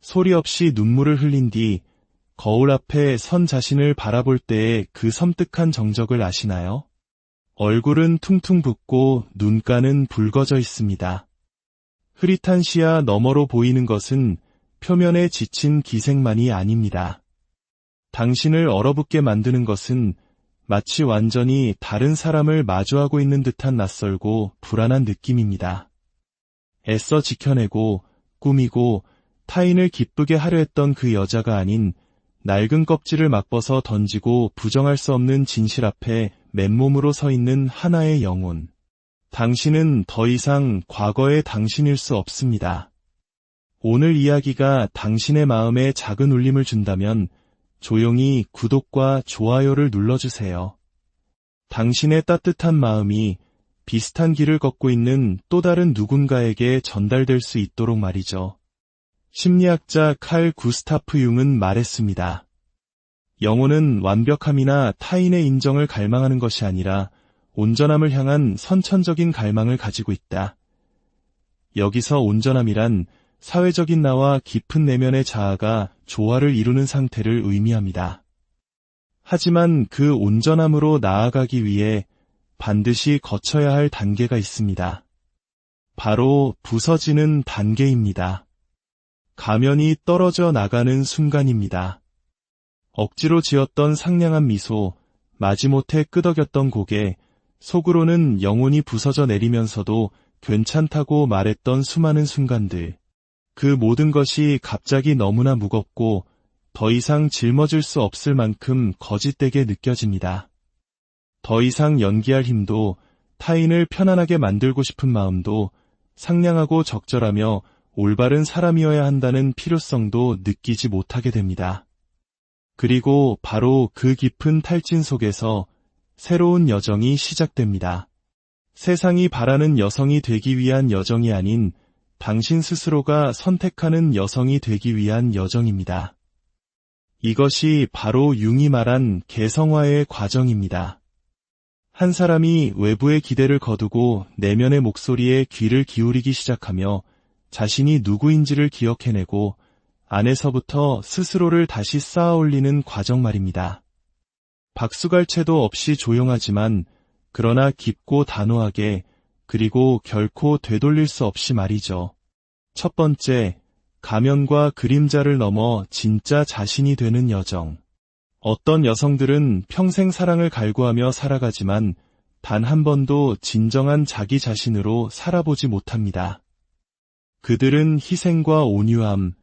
소리 없이 눈물을 흘린 뒤 거울 앞에 선 자신을 바라볼 때의 그 섬뜩한 정적을 아시나요? 얼굴은 퉁퉁 붓고 눈가는 붉어져 있습니다. 흐릿한 시야 너머로 보이는 것은 표면에 지친 기색만이 아닙니다. 당신을 얼어붙게 만드는 것은 마치 완전히 다른 사람을 마주하고 있는 듯한 낯설고 불안한 느낌입니다. 애써 지켜내고 꾸미고 타인을 기쁘게 하려 했던 그 여자가 아닌 낡은 껍질을 막 벗어 던지고 부정할 수 없는 진실 앞에 맨몸으로 서 있는 하나의 영혼. 당신은 더 이상 과거의 당신일 수 없습니다. 오늘 이야기가 당신의 마음에 작은 울림을 준다면 조용히 구독과 좋아요를 눌러주세요. 당신의 따뜻한 마음이 비슷한 길을 걷고 있는 또 다른 누군가에게 전달될 수 있도록 말이죠. 심리학자 칼 구스타프 융은 말했습니다. 영혼은 완벽함이나 타인의 인정을 갈망하는 것이 아니라 온전함을 향한 선천적인 갈망을 가지고 있다. 여기서 온전함이란 사회적인 나와 깊은 내면의 자아가 조화를 이루는 상태를 의미합니다. 하지만 그 온전함으로 나아가기 위해 반드시 거쳐야 할 단계가 있습니다. 바로 부서지는 단계입니다. 가면이 떨어져 나가는 순간입니다. 억지로 지었던 상냥한 미소, 마지못해 끄덕였던 고개, 속으로는 영혼이 부서져 내리면서도 괜찮다고 말했던 수많은 순간들. 그 모든 것이 갑자기 너무나 무겁고 더 이상 짊어질 수 없을 만큼 거짓되게 느껴집니다. 더 이상 연기할 힘도, 타인을 편안하게 만들고 싶은 마음도, 상냥하고 적절하며 올바른 사람이어야 한다는 필요성도 느끼지 못하게 됩니다. 그리고 바로 그 깊은 탈진 속에서 새로운 여정이 시작됩니다. 세상이 바라는 여성이 되기 위한 여정이 아닌 당신 스스로가 선택하는 여성이 되기 위한 여정입니다. 이것이 바로 융이 말한 개성화의 과정입니다. 한 사람이 외부의 기대를 거두고 내면의 목소리에 귀를 기울이기 시작하며 자신이 누구인지를 기억해내고 안에서부터 스스로를 다시 쌓아올리는 과정 말입니다. 박수갈채도 없이 조용하지만 그러나 깊고 단호하게, 그리고 결코 되돌릴 수 없이 말이죠. 첫 번째, 가면과 그림자를 넘어 진짜 자신이 되는 여정. 어떤 여성들은 평생 사랑을 갈구하며 살아가지만 단 한 번도 진정한 자기 자신으로 살아보지 못합니다. 그들은 희생과 온유함,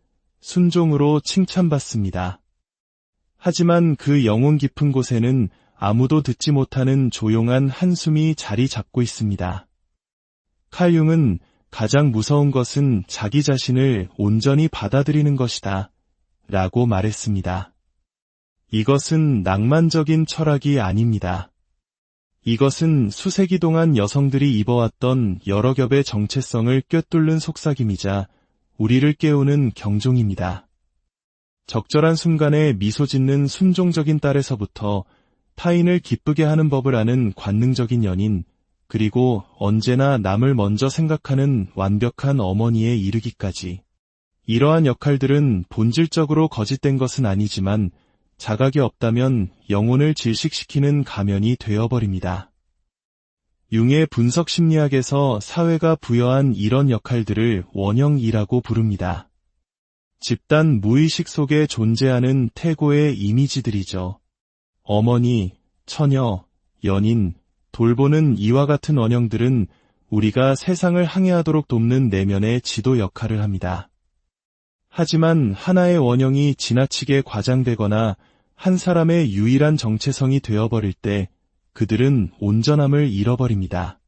순종으로 칭찬받습니다. 하지만 그 영혼 깊은 곳에는 아무도 듣지 못하는 조용한 한숨이 자리 잡고 있습니다. 칼 융은 가장 무서운 것은 자기 자신을 온전히 받아들이는 것이다 라고 말했습니다. 이것은 낭만적인 철학이 아닙니다. 이것은 수세기 동안 여성들이 입어왔던 여러 겹의 정체성을 꿰뚫는 속삭임이자 우리를 깨우는 경종입니다. 적절한 순간에 미소 짓는 순종적인 딸에서부터 타인을 기쁘게 하는 법을 아는 관능적인 연인, 그리고 언제나 남을 먼저 생각하는 완벽한 어머니에 이르기까지. 이러한 역할들은 본질적으로 거짓된 것은 아니지만 자각이 없다면 영혼을 질식시키는 가면이 되어버립니다. 융의 분석 심리학에서 사회가 부여한 이런 역할들을 원형이라고 부릅니다. 집단 무의식 속에 존재하는 태고의 이미지들이죠. 어머니, 처녀, 연인, 돌보는 이와 같은 원형들은 우리가 세상을 항해하도록 돕는 내면의 지도 역할을 합니다. 하지만 하나의 원형이 지나치게 과장되거나 한 사람의 유일한 정체성이 되어버릴 때 그들은 온전함을 잃어버립니다.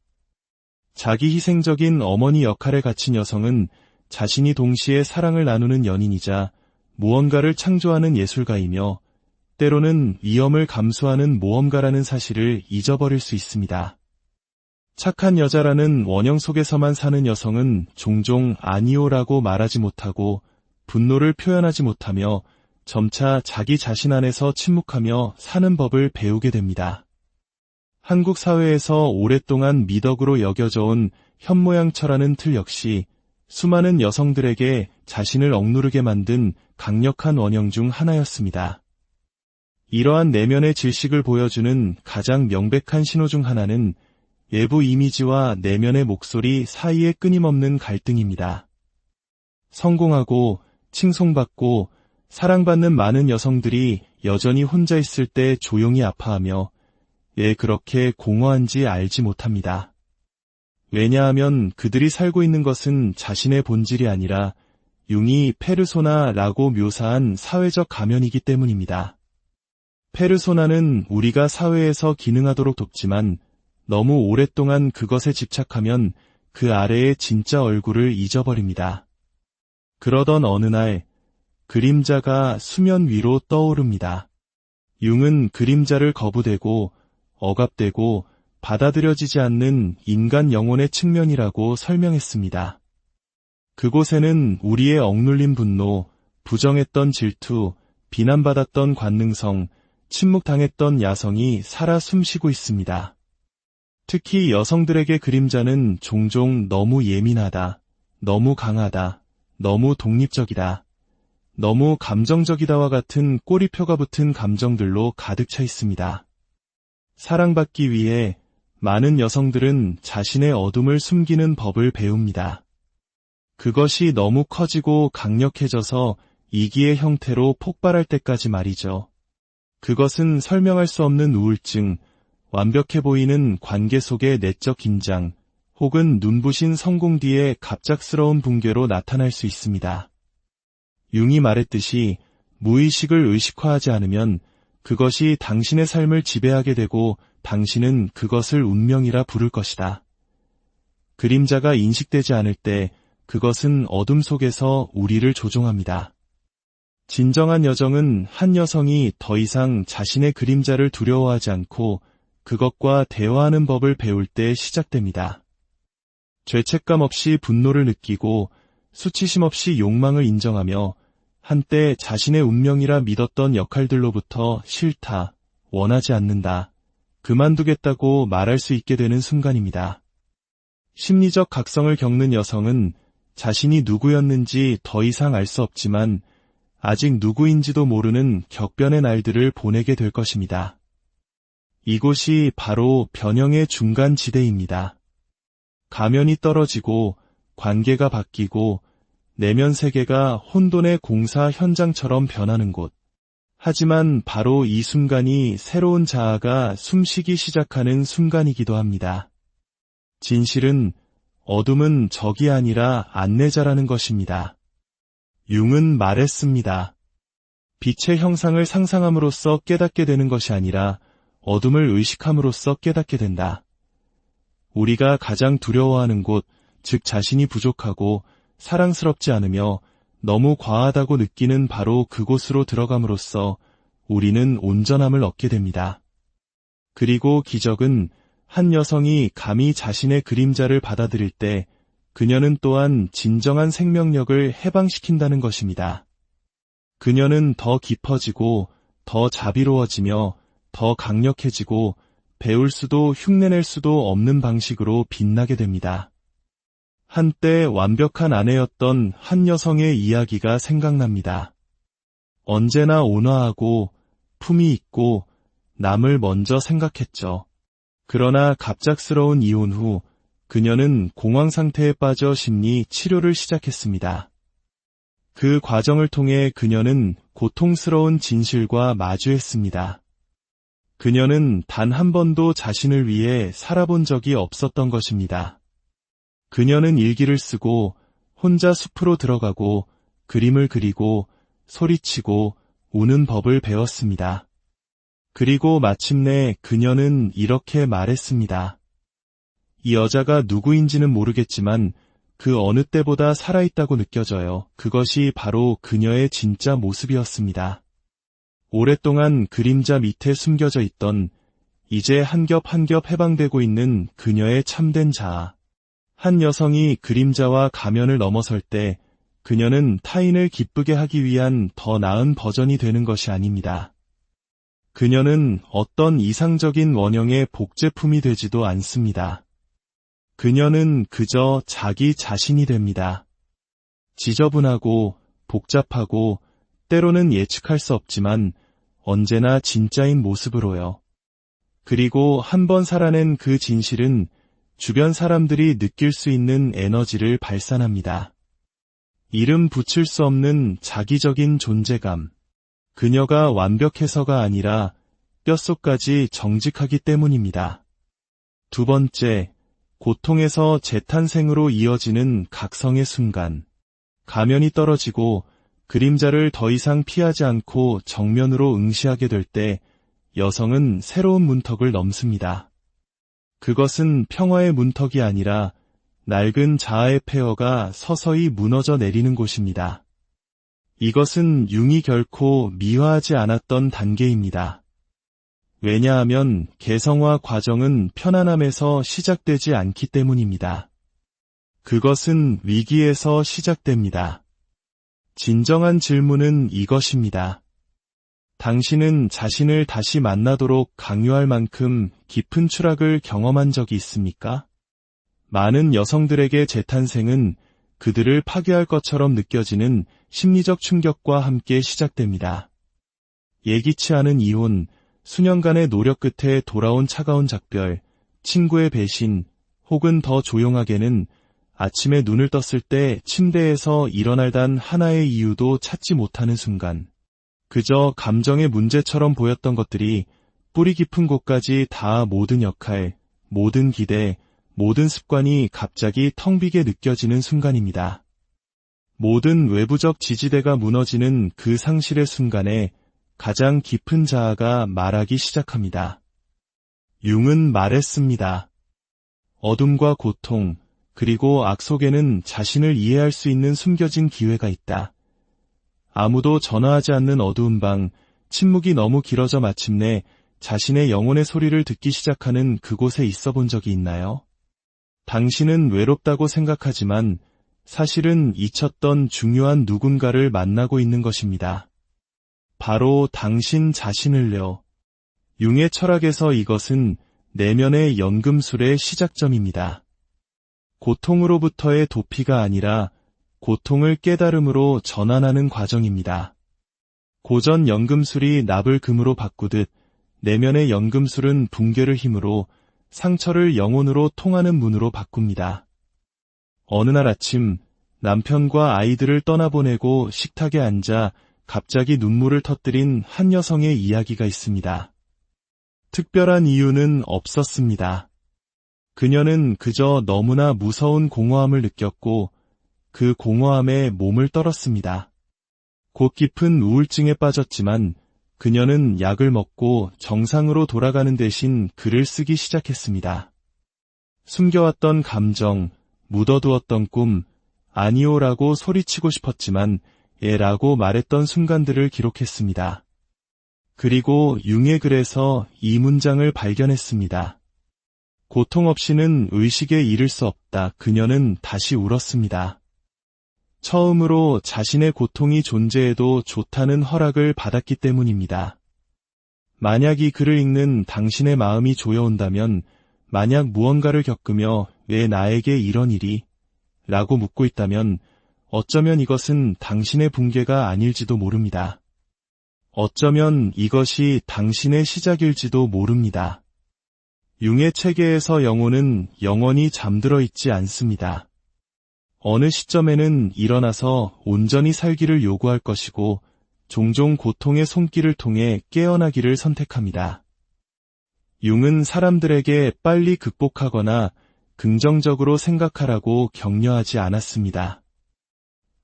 자기 희생적인 어머니 역할에 갇힌 여성은 자신이 동시에 사랑을 나누는 연인이자 무언가를 창조하는 예술가이며 때로는 위험을 감수하는 모험가라는 사실을 잊어버릴 수 있습니다. 착한 여자라는 원형 속에서만 사는 여성은 종종 아니오라고 말하지 못하고 분노를 표현하지 못하며 점차 자기 자신 안에서 침묵하며 사는 법을 배우게 됩니다. 한국 사회에서 오랫동안 미덕으로 여겨져 온 현모양처라는 틀 역시 수많은 여성들에게 자신을 억누르게 만든 강력한 원형 중 하나였습니다. 이러한 내면의 질식을 보여주는 가장 명백한 신호 중 하나는 외부 이미지와 내면의 목소리 사이의 끊임없는 갈등입니다. 성공하고 칭송받고 사랑받는 많은 여성들이 여전히 혼자 있을 때 조용히 아파하며 왜 그렇게 공허한지 알지 못합니다. 왜냐하면 그들이 살고 있는 것은 자신의 본질이 아니라 융이 페르소나라고 묘사한 사회적 가면이기 때문입니다. 페르소나는 우리가 사회에서 기능하도록 돕지만 너무 오랫동안 그것에 집착하면 그 아래의 진짜 얼굴을 잊어버립니다. 그러던 어느 날 그림자가 수면 위로 떠오릅니다. 융은 그림자를 거부되고 억압되고 받아들여지지 않는 인간 영혼의 측면이라고 설명했습니다. 그곳에는 우리의 억눌린 분노, 부정했던 질투, 비난받았던 관능성, 침묵당했던 야성이 살아 숨쉬고 있습니다. 특히 여성들에게 그림자는 종종 너무 예민하다, 너무 강하다, 너무 독립적이다, 너무 감정적이다와 같은 꼬리표가 붙은 감정들로 가득 차 있습니다. 사랑받기 위해 많은 여성들은 자신의 어둠을 숨기는 법을 배웁니다. 그것이 너무 커지고 강력해져서 이기의 형태로 폭발할 때까지 말이죠. 그것은 설명할 수 없는 우울증, 완벽해 보이는 관계 속의 내적 긴장, 혹은 눈부신 성공 뒤의 갑작스러운 붕괴로 나타날 수 있습니다. 융이 말했듯이 무의식을 의식화하지 않으면 그것이 당신의 삶을 지배하게 되고 당신은 그것을 운명이라 부를 것이다. 그림자가 인식되지 않을 때 그것은 어둠 속에서 우리를 조종합니다. 진정한 여정은 한 여성이 더 이상 자신의 그림자를 두려워하지 않고 그것과 대화하는 법을 배울 때 시작됩니다. 죄책감 없이 분노를 느끼고 수치심 없이 욕망을 인정하며 한때 자신의 운명이라 믿었던 역할들로부터 싫다, 원하지 않는다, 그만두겠다고 말할 수 있게 되는 순간입니다. 심리적 각성을 겪는 여성은 자신이 누구였는지 더 이상 알 수 없지만 아직 누구인지도 모르는 격변의 날들을 보내게 될 것입니다. 이곳이 바로 변형의 중간 지대입니다. 가면이 떨어지고 관계가 바뀌고 내면 세계가 혼돈의 공사 현장처럼 변하는 곳. 하지만 바로 이 순간이 새로운 자아가 숨쉬기 시작하는 순간이기도 합니다. 진실은 어둠은 적이 아니라 안내자라는 것입니다. 융은 말했습니다. 빛의 형상을 상상함으로써 깨닫게 되는 것이 아니라 어둠을 의식함으로써 깨닫게 된다. 우리가 가장 두려워하는 곳, 즉 자신이 부족하고 사랑스럽지 않으며 너무 과하다고 느끼는 바로 그곳으로 들어감으로써 우리는 온전함을 얻게 됩니다. 그리고 기적은 한 여성이 감히 자신의 그림자를 받아들일 때 그녀는 또한 진정한 생명력을 해방시킨다는 것입니다. 그녀는 더 깊어지고 더 자비로워지며 더 강력해지고 배울 수도 흉내낼 수도 없는 방식으로 빛나게 됩니다. 한때 완벽한 아내였던 한 여성의 이야기가 생각납니다. 언제나 온화하고 품이 있고 남을 먼저 생각했죠. 그러나 갑작스러운 이혼 후 그녀는 공황 상태에 빠져 심리 치료를 시작했습니다. 그 과정을 통해 그녀는 고통스러운 진실과 마주했습니다. 그녀는 단 한 번도 자신을 위해 살아본 적이 없었던 것입니다. 그녀는 일기를 쓰고 혼자 숲으로 들어가고 그림을 그리고 소리치고 우는 법을 배웠습니다. 그리고 마침내 그녀는 이렇게 말했습니다. 이 여자가 누구인지는 모르겠지만 그 어느 때보다 살아있다고 느껴져요. 그것이 바로 그녀의 진짜 모습이었습니다. 오랫동안 그림자 밑에 숨겨져 있던 이제 한 겹 한 겹 해방되고 있는 그녀의 참된 자아. 한 여성이 그림자와 가면을 넘어설 때 그녀는 타인을 기쁘게 하기 위한 더 나은 버전이 되는 것이 아닙니다. 그녀는 어떤 이상적인 원형의 복제품이 되지도 않습니다. 그녀는 그저 자기 자신이 됩니다. 지저분하고 복잡하고 때로는 예측할 수 없지만 언제나 진짜인 모습으로요. 그리고 한번 살아낸 그 진실은 주변 사람들이 느낄 수 있는 에너지를 발산합니다. 이름 붙일 수 없는 자기적인 존재감. 그녀가 완벽해서가 아니라 뼛속까지 정직하기 때문입니다. 두 번째, 고통에서 재탄생으로 이어지는 각성의 순간. 가면이 떨어지고 그림자를 더 이상 피하지 않고 정면으로 응시하게 될 때 여성은 새로운 문턱을 넘습니다. 그것은 평화의 문턱이 아니라 낡은 자아의 폐허가 서서히 무너져 내리는 곳입니다. 이것은 융이 결코 미화하지 않았던 단계입니다. 왜냐하면 개성화 과정은 편안함에서 시작되지 않기 때문입니다. 그것은 위기에서 시작됩니다. 진정한 질문은 이것입니다. 당신은 자신을 다시 만나도록 강요할 만큼 깊은 추락을 경험한 적이 있습니까? 많은 여성들에게 재탄생은 그들을 파괴할 것처럼 느껴지는 심리적 충격과 함께 시작됩니다. 예기치 않은 이혼, 수년간의 노력 끝에 돌아온 차가운 작별, 친구의 배신, 혹은 더 조용하게는 아침에 눈을 떴을 때 침대에서 일어날 단 하나의 이유도 찾지 못하는 순간, 그저 감정의 문제처럼 보였던 것들이 뿌리 깊은 곳까지 다 모든 역할, 모든 기대, 모든 습관이 갑자기 텅 비게 느껴지는 순간입니다. 모든 외부적 지지대가 무너지는 그 상실의 순간에 가장 깊은 자아가 말하기 시작합니다. 융은 말했습니다. 어둠과 고통, 그리고 악 속에는 자신을 이해할 수 있는 숨겨진 기회가 있다. 아무도 전화하지 않는 어두운 방, 침묵이 너무 길어져 마침내 자신의 영혼의 소리를 듣기 시작하는 그곳에 있어 본 적이 있나요? 당신은 외롭다고 생각하지만 사실은 잊혔던 중요한 누군가를 만나고 있는 것입니다. 바로 당신 자신을요. 융의 철학에서 이것은 내면의 연금술의 시작점입니다. 고통으로부터의 도피가 아니라 고통을 깨달음으로 전환하는 과정입니다. 고전 연금술이 납을 금으로 바꾸듯 내면의 연금술은 붕괴를 힘으로 상처를 영혼으로 통하는 문으로 바꿉니다. 어느 날 아침 남편과 아이들을 떠나보내고 식탁에 앉아 갑자기 눈물을 터뜨린 한 여성의 이야기가 있습니다. 특별한 이유는 없었습니다. 그녀는 그저 너무나 무서운 공허함을 느꼈고 그 공허함에 몸을 떨었습니다. 곧 깊은 우울증에 빠졌지만 그녀는 약을 먹고 정상으로 돌아가는 대신 글을 쓰기 시작했습니다. 숨겨왔던 감정, 묻어두었던 꿈, 아니오라고 소리치고 싶었지만 라고 말했던 순간들을 기록했습니다. 그리고 융의 글에서 이 문장을 발견했습니다. 고통 없이는 의식에 이를 수 없다. 그녀는 다시 울었습니다. 처음으로 자신의 고통이 존재해도 좋다는 허락을 받았기 때문입니다. 만약 이 글을 읽는 당신의 마음이 조여온다면, 만약 무언가를 겪으며 왜 나에게 이런 일이? 라고 묻고 있다면 어쩌면 이것은 당신의 붕괴가 아닐지도 모릅니다. 어쩌면 이것이 당신의 시작일지도 모릅니다. 융의 체계에서 영혼은 영원히 잠들어 있지 않습니다. 어느 시점에는 일어나서 온전히 살기를 요구할 것이고 종종 고통의 손길을 통해 깨어나기를 선택합니다. 융은 사람들에게 빨리 극복하거나 긍정적으로 생각하라고 격려하지 않았습니다.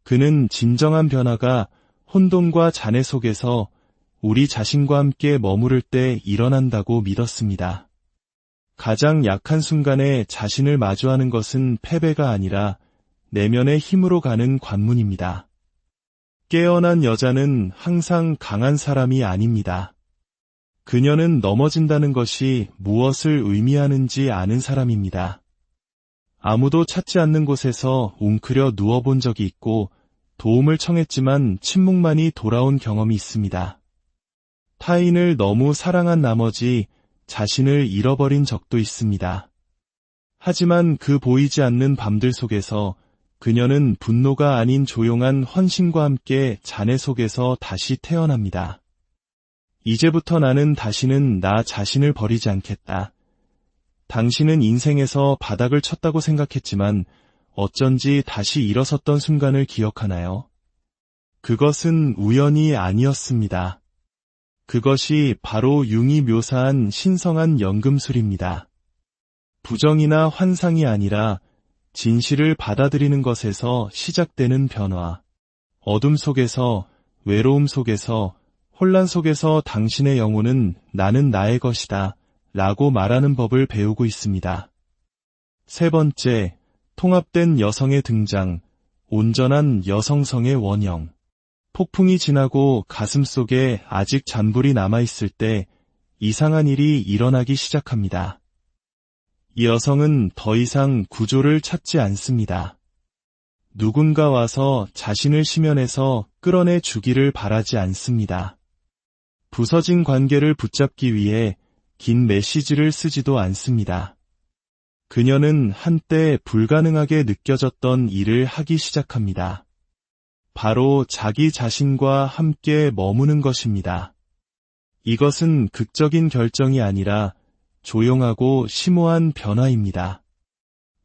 그는 진정한 변화가 혼돈과 잔해 속에서 우리 자신과 함께 머무를 때 일어난다고 믿었습니다. 가장 약한 순간에 자신을 마주하는 것은 패배가 아니라 내면의 힘으로 가는 관문입니다. 깨어난 여자는 항상 강한 사람이 아닙니다. 그녀는 넘어진다는 것이 무엇을 의미하는지 아는 사람입니다. 아무도 찾지 않는 곳에서 웅크려 누워본 적이 있고 도움을 청했지만 침묵만이 돌아온 경험이 있습니다. 타인을 너무 사랑한 나머지 자신을 잃어버린 적도 있습니다. 하지만 그 보이지 않는 밤들 속에서 그녀는 분노가 아닌 조용한 헌신과 함께 자네 속에서 다시 태어납니다. 이제부터 나는 다시는 나 자신을 버리지 않겠다. 당신은 인생에서 바닥을 쳤다고 생각했지만 어쩐지 다시 일어섰던 순간을 기억하나요? 그것은 우연이 아니었습니다. 그것이 바로 융이 묘사한 신성한 연금술입니다. 부정이나 환상이 아니라 진실을 받아들이는 것에서 시작되는 변화. 어둠 속에서, 외로움 속에서, 혼란 속에서 당신의 영혼은 나는 나의 것이다 라고 말하는 법을 배우고 있습니다. 세 번째, 통합된 여성의 등장, 온전한 여성성의 원형. 폭풍이 지나고 가슴 속에 아직 잔불이 남아있을 때 이상한 일이 일어나기 시작합니다. 이 여성은 더 이상 구조를 찾지 않습니다. 누군가 와서 자신을 심연에서 끌어내 주기를 바라지 않습니다. 부서진 관계를 붙잡기 위해 긴 메시지를 쓰지도 않습니다. 그녀는 한때 불가능하게 느껴졌던 일을 하기 시작합니다. 바로 자기 자신과 함께 머무는 것입니다. 이것은 극적인 결정이 아니라 조용하고 심오한 변화입니다.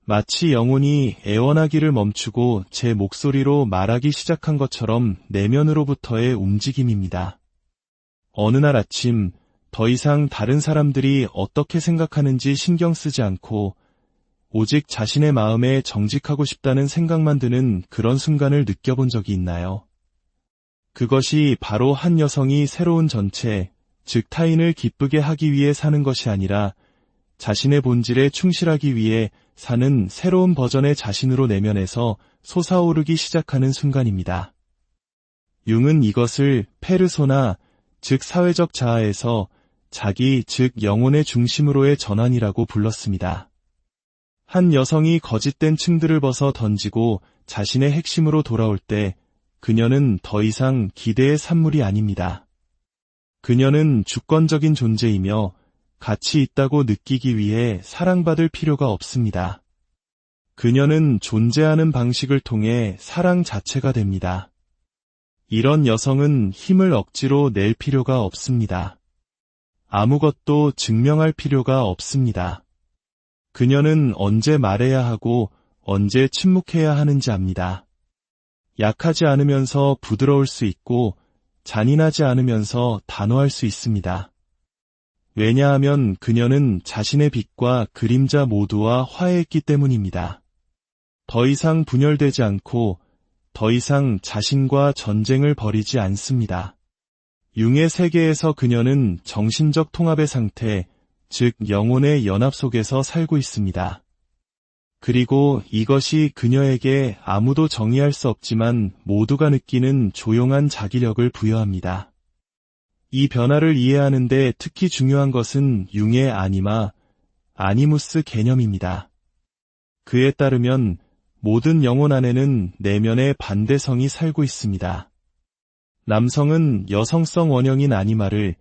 마치 영혼이 애원하기를 멈추고 제 목소리로 말하기 시작한 것처럼 내면으로부터의 움직임입니다. 어느 날 아침, 더 이상 다른 사람들이 어떻게 생각하는지 신경 쓰지 않고 오직 자신의 마음에 정직하고 싶다는 생각만 드는 그런 순간을 느껴본 적이 있나요? 그것이 바로 한 여성이 새로운 전체, 즉 타인을 기쁘게 하기 위해 사는 것이 아니라 자신의 본질에 충실하기 위해 사는 새로운 버전의 자신으로 내면에서 솟아오르기 시작하는 순간입니다. 융은 이것을 페르소나, 즉 사회적 자아에서 자기, 즉 영혼의 중심으로의 전환이라고 불렀습니다. 한 여성이 거짓된 층들을 벗어 던지고 자신의 핵심으로 돌아올 때 그녀는 더 이상 기대의 산물이 아닙니다. 그녀는 주권적인 존재이며 가치 있다고 느끼기 위해 사랑받을 필요가 없습니다. 그녀는 존재하는 방식을 통해 사랑 자체가 됩니다. 이런 여성은 힘을 억지로 낼 필요가 없습니다. 아무것도 증명할 필요가 없습니다. 그녀는 언제 말해야 하고 언제 침묵해야 하는지 압니다. 약하지 않으면서 부드러울 수 있고 잔인하지 않으면서 단호할 수 있습니다. 왜냐하면 그녀는 자신의 빛과 그림자 모두와 화해했기 때문입니다. 더 이상 분열되지 않고 더 이상 자신과 전쟁을 벌이지 않습니다. 융의 세계에서 그녀는 정신적 통합의 상태, 즉 영혼의 연합 속에서 살고 있습니다. 그리고 이것이 그녀에게 아무도 정의할 수 없지만 모두가 느끼는 조용한 자기력을 부여합니다. 이 변화를 이해하는 데 특히 중요한 것은 융의 아니무스 개념입니다. 그에 따르면 모든 영혼 안에는 내면의 반대성이 살고 있습니다. 남성은 여성성 원형인 아니마를,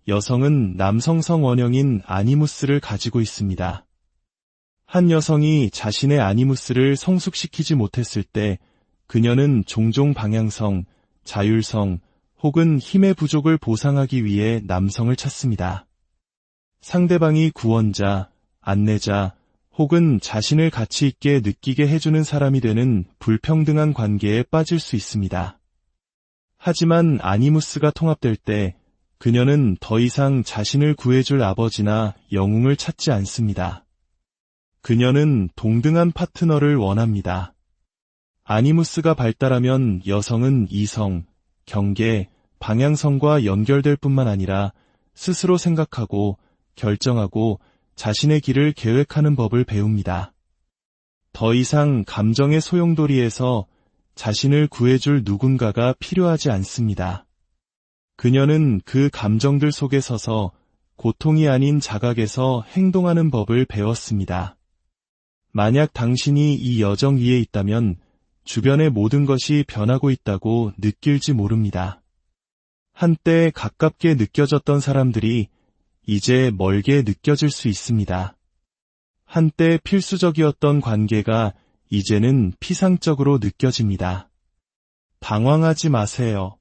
여성은 남성성 원형인 아니무스를 가지고 있습니다. 한 여성이 자신의 아니무스를 성숙시키지 못했을 때 그녀는 종종 방향성, 자율성, 혹은 힘의 부족을 보상하기 위해 남성을 찾습니다. 상대방이 구원자, 안내자, 혹은 자신을 가치 있게 느끼게 해주는 사람이 되는 불평등한 관계에 빠질 수 있습니다. 하지만 아니무스가 통합될 때 그녀는 더 이상 자신을 구해줄 아버지나 영웅을 찾지 않습니다. 그녀는 동등한 파트너를 원합니다. 아니무스가 발달하면 여성은 이성, 경계, 방향성과 연결될 뿐만 아니라 스스로 생각하고 결정하고 자신의 길을 계획하는 법을 배웁니다. 더 이상 감정의 소용돌이에서 자신을 구해줄 누군가가 필요하지 않습니다. 그녀는 그 감정들 속에 서서 고통이 아닌 자각에서 행동하는 법을 배웠습니다. 만약 당신이 이 여정 위에 있다면 주변의 모든 것이 변하고 있다고 느낄지 모릅니다. 한때 가깝게 느껴졌던 사람들이 이제 멀게 느껴질 수 있습니다. 한때 필수적이었던 관계가 이제는 피상적으로 느껴집니다. 당황하지 마세요.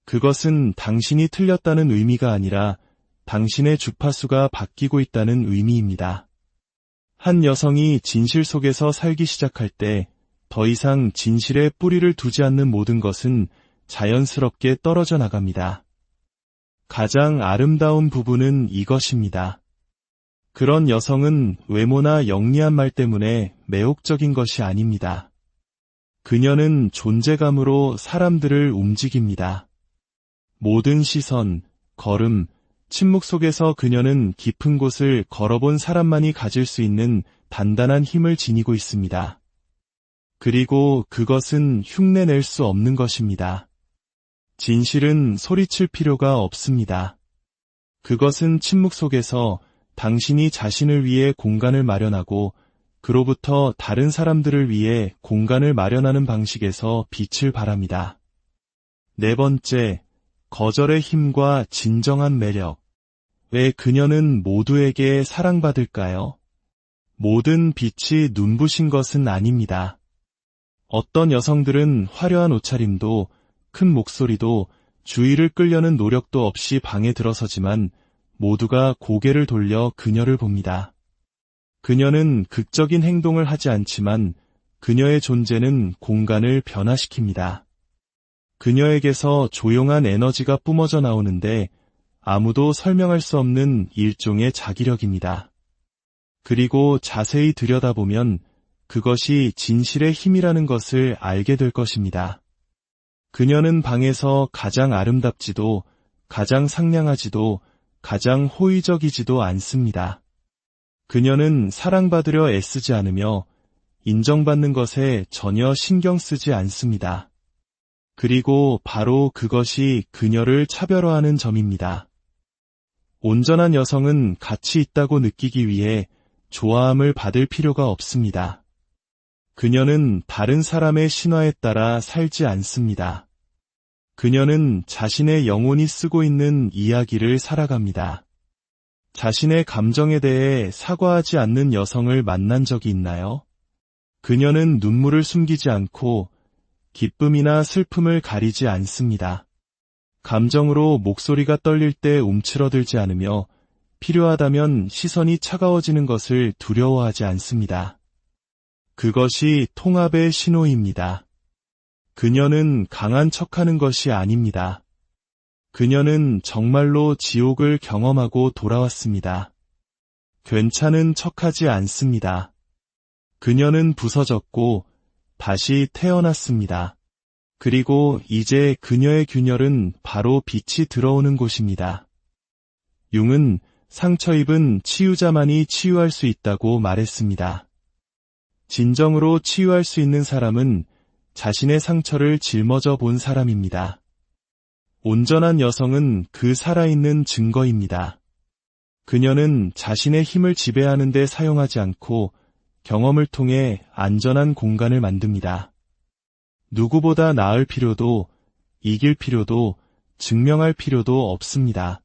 그것은 당신이 틀렸다는 의미가 아니라 당신의 주파수가 바뀌고 있다는 의미입니다. 한 여성이 진실 속에서 살기 시작할 때 더 이상 진실에 뿌리를 두지 않는 모든 것은 자연스럽게 떨어져 나갑니다. 가장 아름다운 부분은 이것입니다. 그런 여성은 외모나 영리한 말 때문에 매혹적인 것이 아닙니다. 그녀는 존재감으로 사람들을 움직입니다. 모든 시선, 걸음, 침묵 속에서 그녀는 깊은 곳을 걸어본 사람만이 가질 수 있는 단단한 힘을 지니고 있습니다. 그리고 그것은 흉내낼 수 없는 것입니다. 진실은 소리칠 필요가 없습니다. 그것은 침묵 속에서 당신이 자신을 위해 공간을 마련하고 그로부터 다른 사람들을 위해 공간을 마련하는 방식에서 빛을 발합니다. 네 번째, 거절의 힘과 진정한 매력. 왜 그녀는 모두에게 사랑받을까요? 모든 빛이 눈부신 것은 아닙니다. 어떤 여성들은 화려한 옷차림도 큰 목소리도 주의를 끌려는 노력도 없이 방에 들어서지만 모두가 고개를 돌려 그녀를 봅니다. 그녀는 극적인 행동을 하지 않지만 그녀의 존재는 공간을 변화시킵니다. 그녀에게서 조용한 에너지가 뿜어져 나오는데 아무도 설명할 수 없는 일종의 자기력입니다. 그리고 자세히 들여다보면 그것이 진실의 힘이라는 것을 알게 될 것입니다. 그녀는 방에서 가장 아름답지도 가장 상냥하지도 가장 호의적이지도 않습니다. 그녀는 사랑받으려 애쓰지 않으며 인정받는 것에 전혀 신경 쓰지 않습니다. 그리고 바로 그것이 그녀를 차별화하는 점입니다. 온전한 여성은 가치 있다고 느끼기 위해 좋아함을 받을 필요가 없습니다. 그녀는 다른 사람의 신화에 따라 살지 않습니다. 그녀는 자신의 영혼이 쓰고 있는 이야기를 살아갑니다. 자신의 감정에 대해 사과하지 않는 여성을 만난 적이 있나요? 그녀는 눈물을 숨기지 않고 기쁨이나 슬픔을 가리지 않습니다. 감정으로 목소리가 떨릴 때 움츠러들지 않으며 필요하다면 시선이 차가워지는 것을 두려워하지 않습니다. 그것이 통합의 신호입니다. 그녀는 강한 척하는 것이 아닙니다. 그녀는 정말로 지옥을 경험하고 돌아왔습니다. 괜찮은 척하지 않습니다. 그녀는 부서졌고 다시 태어났습니다. 그리고 이제 그녀의 균열은 바로 빛이 들어오는 곳입니다. 융은 상처 입은 치유자만이 치유할 수 있다고 말했습니다. 진정으로 치유할 수 있는 사람은 자신의 상처를 짊어져 본 사람입니다. 온전한 여성은 그 살아있는 증거입니다. 그녀는 자신의 힘을 지배하는 데 사용하지 않고 경험을 통해 안전한 공간을 만듭니다. 누구보다 나을 필요도, 이길 필요도, 증명할 필요도 없습니다.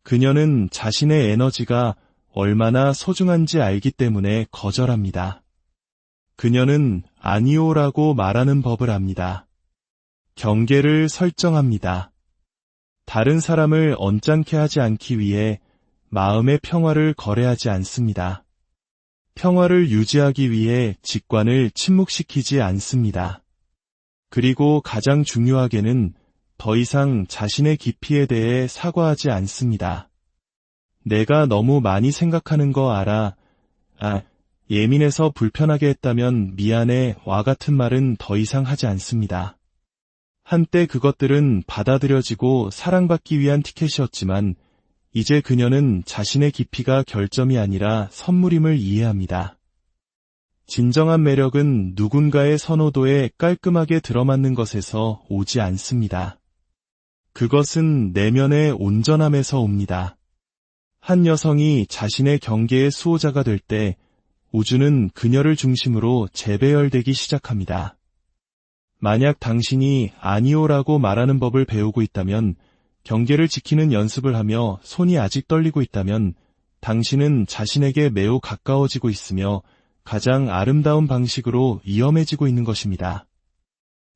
그녀는 자신의 에너지가 얼마나 소중한지 알기 때문에 거절합니다. 그녀는 아니오라고 말하는 법을 압니다. 경계를 설정합니다. 다른 사람을 언짢게 하지 않기 위해 마음의 평화를 거래하지 않습니다. 평화를 유지하기 위해 직관을 침묵시키지 않습니다. 그리고 가장 중요하게는 더 이상 자신의 깊이에 대해 사과하지 않습니다. 내가 너무 많이 생각하는 거 알아. 예민해서 불편하게 했다면 미안해 와 같은 말은 더 이상 하지 않습니다. 한때 그것들은 받아들여지고 사랑받기 위한 티켓이었지만 이제 그녀는 자신의 깊이가 결점이 아니라 선물임을 이해합니다. 진정한 매력은 누군가의 선호도에 깔끔하게 들어맞는 것에서 오지 않습니다. 그것은 내면의 온전함에서 옵니다. 한 여성이 자신의 경계의 수호자가 될 때 우주는 그녀를 중심으로 재배열되기 시작합니다. 만약 당신이 아니오라고 말하는 법을 배우고 있다면, 경계를 지키는 연습을 하며 손이 아직 떨리고 있다면 당신은 자신에게 매우 가까워지고 있으며 가장 아름다운 방식으로 위험해지고 있는 것입니다.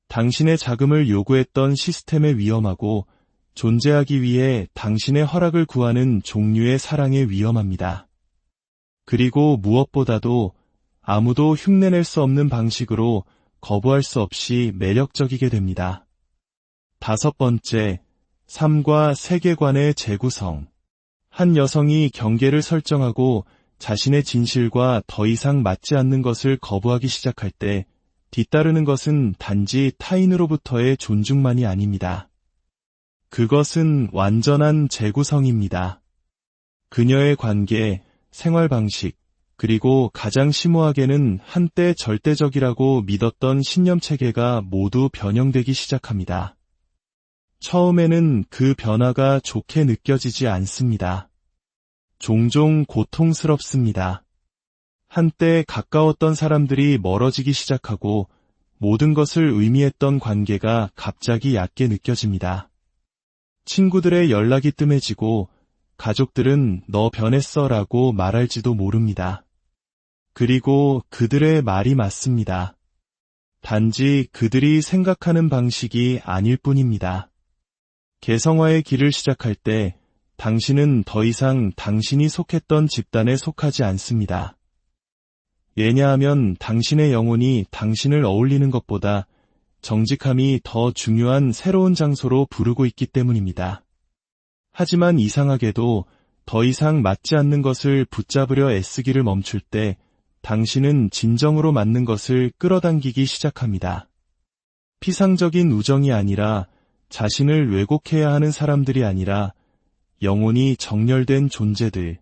당신의 자금을 요구했던 시스템에 위험하고 존재하기 위해 당신의 허락을 구하는 종류의 사랑에 위험합니다. 그리고 무엇보다도 아무도 흉내낼 수 없는 방식으로 거부할 수 없이 매력적이게 됩니다. 5번째, 삶과 세계관의 재구성. 한 여성이 경계를 설정하고 자신의 진실과 더 이상 맞지 않는 것을 거부하기 시작할 때 뒤따르는 것은 단지 타인으로부터의 존중만이 아닙니다. 그것은 완전한 재구성입니다. 그녀의 관계, 생활 방식, 그리고 가장 심오하게는 한때 절대적이라고 믿었던 신념 체계가 모두 변형되기 시작합니다. 처음에는 그 변화가 좋게 느껴지지 않습니다. 종종 고통스럽습니다. 한때 가까웠던 사람들이 멀어지기 시작하고 모든 것을 의미했던 관계가 갑자기 얕게 느껴집니다. 친구들의 연락이 뜸해지고 가족들은 너 변했어 라고 말할지도 모릅니다. 그리고 그들의 말이 맞습니다. 단지 그들이 생각하는 방식이 아닐 뿐입니다. 개성화의 길을 시작할 때 당신은 더 이상 당신이 속했던 집단에 속하지 않습니다. 왜냐하면 당신의 영혼이 당신을 어울리는 것보다 정직함이 더 중요한 새로운 장소로 부르고 있기 때문입니다. 하지만 이상하게도 더 이상 맞지 않는 것을 붙잡으려 애쓰기를 멈출 때 당신은 진정으로 맞는 것을 끌어당기기 시작합니다. 피상적인 우정이 아니라 자신을 왜곡해야 하는 사람들이 아니라 영혼이 정렬된 존재들,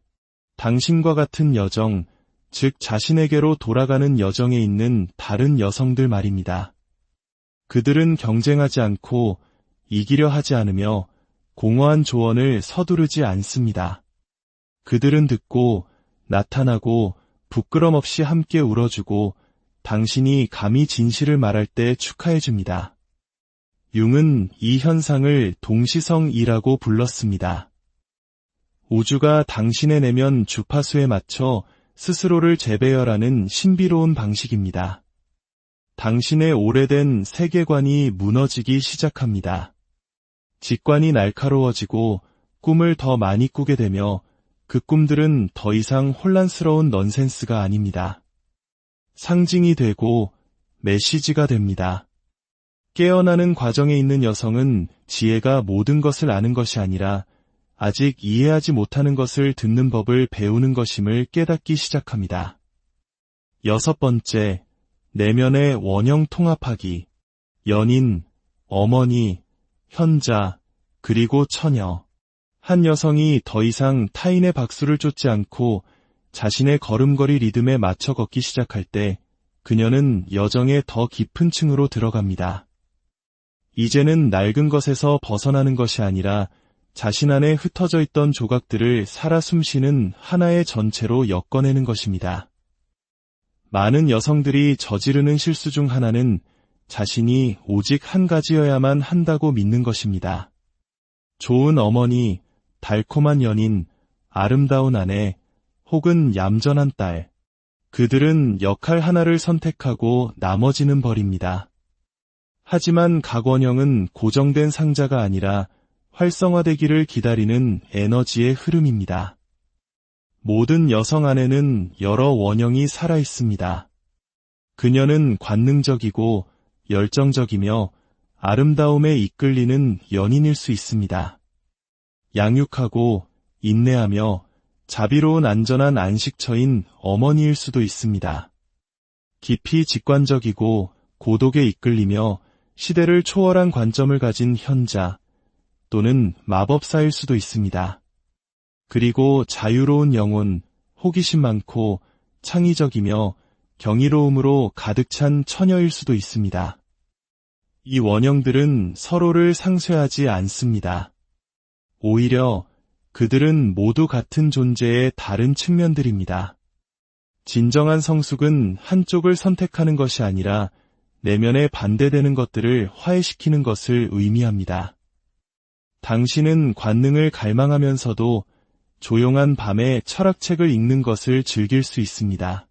당신과 같은 여정, 즉 자신에게로 돌아가는 여정에 있는 다른 여성들 말입니다. 그들은 경쟁하지 않고 이기려 하지 않으며 공허한 조언을 서두르지 않습니다. 그들은 듣고 나타나고 부끄럼 없이 함께 울어주고 당신이 감히 진실을 말할 때 축하해줍니다. 융은 이 현상을 동시성이라고 불렀습니다. 우주가 당신의 내면 주파수에 맞춰 스스로를 재배열하는 신비로운 방식입니다. 당신의 오래된 세계관이 무너지기 시작합니다. 직관이 날카로워지고 꿈을 더 많이 꾸게 되며 그 꿈들은 더 이상 혼란스러운 넌센스가 아닙니다. 상징이 되고 메시지가 됩니다. 깨어나는 과정에 있는 여성은 지혜가 모든 것을 아는 것이 아니라 아직 이해하지 못하는 것을 듣는 법을 배우는 것임을 깨닫기 시작합니다. 6번째, 내면의 원형 통합하기. 연인, 어머니, 현자, 그리고 처녀. 한 여성이 더 이상 타인의 박수를 쫓지 않고 자신의 걸음걸이 리듬에 맞춰 걷기 시작할 때 그녀는 여정의 더 깊은 층으로 들어갑니다. 이제는 낡은 것에서 벗어나는 것이 아니라 자신 안에 흩어져 있던 조각들을 살아 숨쉬는 하나의 전체로 엮어내는 것입니다. 많은 여성들이 저지르는 실수 중 하나는 자신이 오직 한 가지여야만 한다고 믿는 것입니다. 좋은 어머니, 달콤한 연인, 아름다운 아내, 혹은 얌전한 딸. 그들은 역할 하나를 선택하고 나머지는 버립니다. 하지만 각 원형은 고정된 상자가 아니라 활성화되기를 기다리는 에너지의 흐름입니다. 모든 여성 안에는 여러 원형이 살아 있습니다. 그녀는 관능적이고 열정적이며 아름다움에 이끌리는 연인일 수 있습니다. 양육하고 인내하며 자비로운 안전한 안식처인 어머니일 수도 있습니다. 깊이 직관적이고 고독에 이끌리며 시대를 초월한 관점을 가진 현자 또는 마법사일 수도 있습니다. 그리고 자유로운 영혼, 호기심 많고 창의적이며 경이로움으로 가득 찬 처녀일 수도 있습니다. 이 원형들은 서로를 상쇄하지 않습니다. 오히려 그들은 모두 같은 존재의 다른 측면들입니다. 진정한 성숙은 한쪽을 선택하는 것이 아니라 내면에 반대되는 것들을 화해시키는 것을 의미합니다. 당신은 관능을 갈망하면서도 조용한 밤에 철학책을 읽는 것을 즐길 수 있습니다.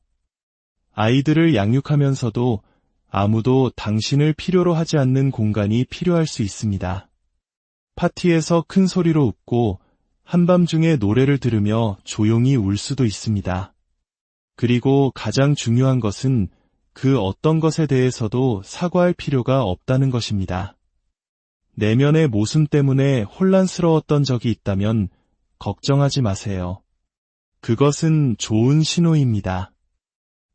아이들을 양육하면서도 아무도 당신을 필요로 하지 않는 공간이 필요할 수 있습니다. 파티에서 큰 소리로 웃고 한밤중에 노래를 들으며 조용히 울 수도 있습니다. 그리고 가장 중요한 것은 그 어떤 것에 대해서도 사과할 필요가 없다는 것입니다. 내면의 모순 때문에 혼란스러웠던 적이 있다면 걱정하지 마세요. 그것은 좋은 신호입니다.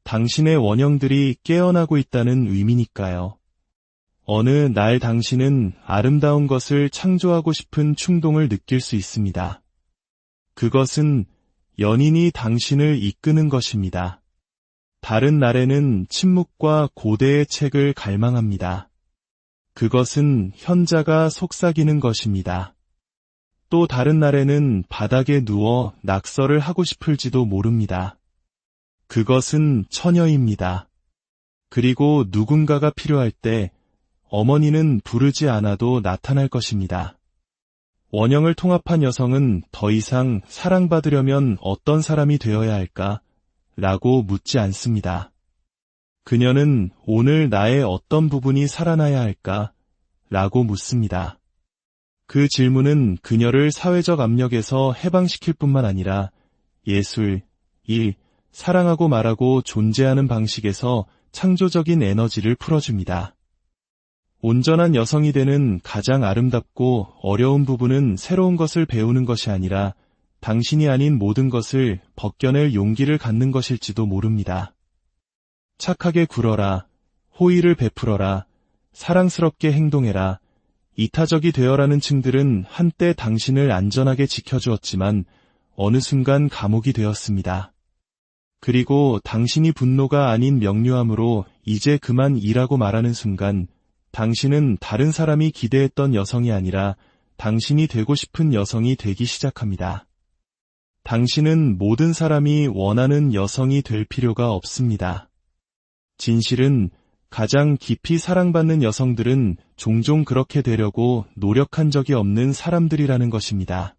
당신의 원형들이 깨어나고 있다는 의미니까요. 어느 날 당신은 아름다운 것을 창조하고 싶은 충동을 느낄 수 있습니다. 그것은 연인이 당신을 이끄는 것입니다. 다른 날에는 침묵과 고대의 책을 갈망합니다. 그것은 현자가 속삭이는 것입니다. 또 다른 날에는 바닥에 누워 낙서를 하고 싶을지도 모릅니다. 그것은 처녀입니다. 그리고 누군가가 필요할 때 어머니는 부르지 않아도 나타날 것입니다. 원형을 통합한 여성은 더 이상 사랑받으려면 어떤 사람이 되어야 할까? 라고 묻지 않습니다. 그녀는 오늘 나의 어떤 부분이 살아나야 할까? 라고 묻습니다. 그 질문은 그녀를 사회적 압력에서 해방시킬 뿐만 아니라 예술, 일, 사랑하고 말하고 존재하는 방식에서 창조적인 에너지를 풀어줍니다. 온전한 여성이 되는 가장 아름답고 어려운 부분은 새로운 것을 배우는 것이 아니라 당신이 아닌 모든 것을 벗겨낼 용기를 갖는 것일지도 모릅니다. 착하게 굴어라, 호의를 베풀어라, 사랑스럽게 행동해라, 이타적이 되어라는 층들은 한때 당신을 안전하게 지켜주었지만 어느 순간 감옥이 되었습니다. 그리고 당신이 분노가 아닌 명료함으로 이제 그만 일하고 말하는 순간 당신은 다른 사람이 기대했던 여성이 아니라 당신이 되고 싶은 여성이 되기 시작합니다. 당신은 모든 사람이 원하는 여성이 될 필요가 없습니다. 진실은 가장 깊이 사랑받는 여성들은 종종 그렇게 되려고 노력한 적이 없는 사람들이라는 것입니다.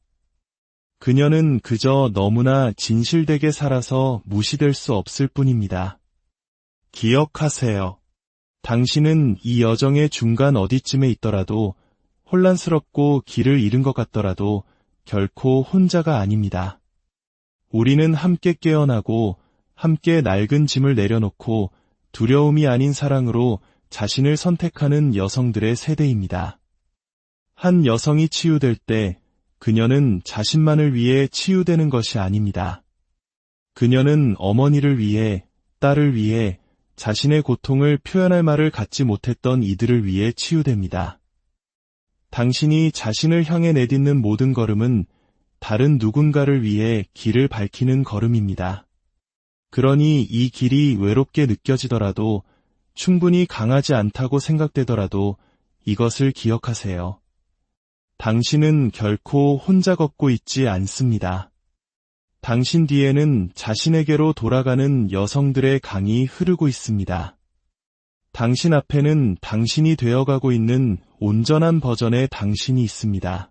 그녀는 그저 너무나 진실되게 살아서 무시될 수 없을 뿐입니다. 기억하세요. 당신은 이 여정의 중간 어디쯤에 있더라도 혼란스럽고 길을 잃은 것 같더라도 결코 혼자가 아닙니다. 우리는 함께 깨어나고 함께 낡은 짐을 내려놓고 두려움이 아닌 사랑으로 자신을 선택하는 여성들의 세대입니다. 한 여성이 치유될 때 그녀는 자신만을 위해 치유되는 것이 아닙니다. 그녀는 어머니를 위해, 딸을 위해, 자신의 고통을 표현할 말을 갖지 못했던 이들을 위해 치유됩니다. 당신이 자신을 향해 내딛는 모든 걸음은 다른 누군가를 위해 길을 밝히는 걸음입니다. 그러니 이 길이 외롭게 느껴지더라도 충분히 강하지 않다고 생각되더라도 이것을 기억하세요. 당신은 결코 혼자 걷고 있지 않습니다. 당신 뒤에는 자신에게로 돌아가는 여성들의 강이 흐르고 있습니다. 당신 앞에는 당신이 되어가고 있는 온전한 버전의 당신이 있습니다.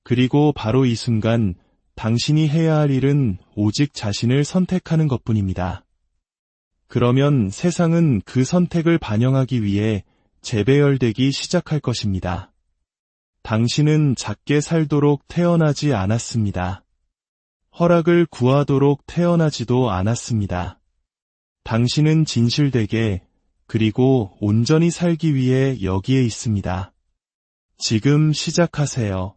그리고 바로 이 순간 당신이 해야 할 일은 오직 자신을 선택하는 것뿐입니다. 그러면 세상은 그 선택을 반영하기 위해 재배열되기 시작할 것입니다. 당신은 작게 살도록 태어나지 않았습니다. 허락을 구하도록 태어나지도 않았습니다. 당신은 진실되게 그리고 온전히 살기 위해 여기에 있습니다. 지금 시작하세요.